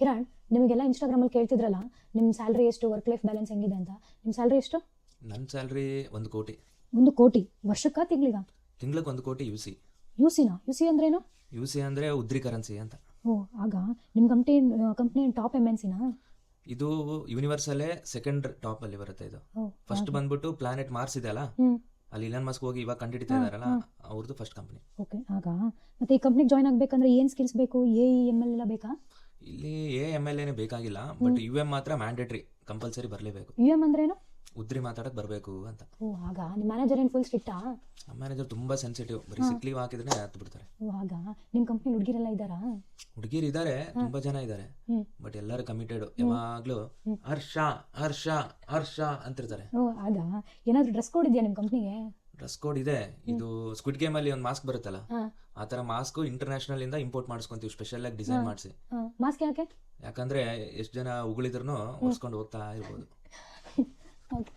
ಕಿರಣ್, ನಿಮಗೆಲ್ಲ ಇನ್ಸ್ಟಾಗ್ರಾಮಲ್ಲಿ ಕೇಳ್ತಿದ್ರಲ್ಲ ನಿಮ್ಮ ಸ್ಯಾಲ್ರಿ ಎಷ್ಟು, ವರ್ಕ್ ಲೈಫ್ ಬ್ಯಾಲೆನ್ಸ್ ಹೆಂಗಿದೆ ಅಂತ. ನಿಮ್ಮ ಸ್ಯಾಲ್ರಿ ಎಷ್ಟು? ನನ್ನ ಸ್ಯಾಲ್ರಿ 1 ಕೋಟಿ. 1 ಕೋಟಿ ವರ್ಷಕ್ಕ ತಿಂಗಳಿಗ? ತಿಂಗ್ಳಿಗೆ 1 ಕೋಟಿ ಯು ಸಿ. ಯು ಸಿ ಅಂದ್ರೇನು? ಯು ಸಿ ಅಂದರೆ ಉದ್ರಿ ಕರೆನ್ಸಿ ಅಂತ. ಓ, ಆಗ ನಿಮ್ಮ ಕಂಪ್ನಿ ಟಾಪ್ MNCನಾ? ಇದು ಯೂನಿವರ್ಸಲ್ಲೇ ಸೆಕೆಂಡ್ ಟಾಪ್ ಅಲ್ಲಿ ಬರುತ್ತೆ. ಇದು ಫಸ್ಟ್ ಬಂದ್ಬಿಟ್ಟು ಪ್ಲಾನೆಟ್ ಮಾರ್ಸ್ ಇದೆ ಅಲ್ಲ, ಅಲ್ಲಿ ಇಲಾನ್ ಮಸ್ಕ್ ಹೋಗಿ ಇವಾಗ ಕಂಡಿಡ್ತಾ ಇದಾರಲ್ಲ, ಅವ್ರದ್ದು ಫಸ್ಟ್ ಕಂಪ್ನಿ. ಓಕೆ. ಆಗ ಮತ್ತೆ ಈ ಕಂಪ್ನಿಗೆ ಜಾಯ್ನ್ ಆಗ್ಬೇಕಂದ್ರೆ ಏನು ಸ್ಕಿಲ್ಸ್ ಬೇಕು? ML ಎಲ್ಲ ಬೇಕಾ? ಇಲ್ಲಿ ML ಬೇಕಾಗಿಲ್ಲ, ಬಟ್ UM ಮಾತ್ರ ಮ್ಯಾಂಡೇಟ್ರಿ, ಕಂಪಲ್ಸರಿ ಬರಲೇಬೇಕು. UM ಅಂದ್ರೇನು? ಉದ್ರಿ ಮಾತಾಡಕ್ ಬರಬೇಕು ಅಂತ. ಓ, ಆಗ ನಿಮ್ಮ ಮ್ಯಾನೇಜರ್ ಏನು ಫುಲ್ ಸ್ಟ್ರಿಕ್ಟಾ? ನಮ್ಮ ಮ್ಯಾನೇಜರ್ ತುಂಬಾ ಸೆನ್ಸಿಟಿವ್, ಬರೀ ಸಿಕ್ ಲೀವ್ ಹಾಕಿದ್ರೆ ಹತ್ತು ಬಿಡ್ತಾರೆ. ಓ, ಆಗ ನಿಮ್ಮ ಕಂಪ್ನಿ ಹುಡುಗಿರೆಲ್ಲ ಇದ್ದಾರಾ? ಹುಡುಗಿರು ಇದ್ದಾರೆ, ತುಂಬಾ ಜನ ಇದ್ದಾರೆ, ಬಟ್ ಎಲ್ಲರೂ ಕಮಿಟೆಡ್. ಯಾವಾಗ್ಲೂ ಹರ್ಷ ಹರ್ಷ ಹರ್ಷ ಅಂತಿರ್ತಾರೆ. ಓ, ಆಗ ಏನಾದ್ರು ಡ್ರೆಸ್ ಕೋಡ್ ಇದೆಯಾ ನಿಮ್ಮ ಕಂಪ್ನಿಗೆ? ಡ್ರೆಸ್ ಕೋಡ್ ಇದೆ. ಇದು ಸ್ಕ್ವಿಡ್ ಗೇಮ್ ಅಲ್ಲಿ ಒಂದು ಮಾಸ್ಕ್ ಬರುತ್ತಲ್ಲ, ಆ ತರ ಮಾಸ್ಕ್ ಇಂಟರ್ನ್ಯಾಷನಲ್ ಇಂದ ಇಂಪೋರ್ಟ್ ಮಾಡಿಸ್ಕೊಂತೀವಿ, ಸ್ಪೆಷಲ್ ಆಗಿ ಡಿಸೈನ್ ಮಾಡಿಸಿ. ಮಾಸ್ಕ್ ಯಾಕೆ? ಯಾಕಂದ್ರೆ ಎಷ್ಟು ಜನ ಉಗುಳಿದ್ರು ಹೊರ್ಸ್ಕೊಂಡು ಹೋಗ್ತಾ ಇರ್ಬೋದು. ಓಕೆ.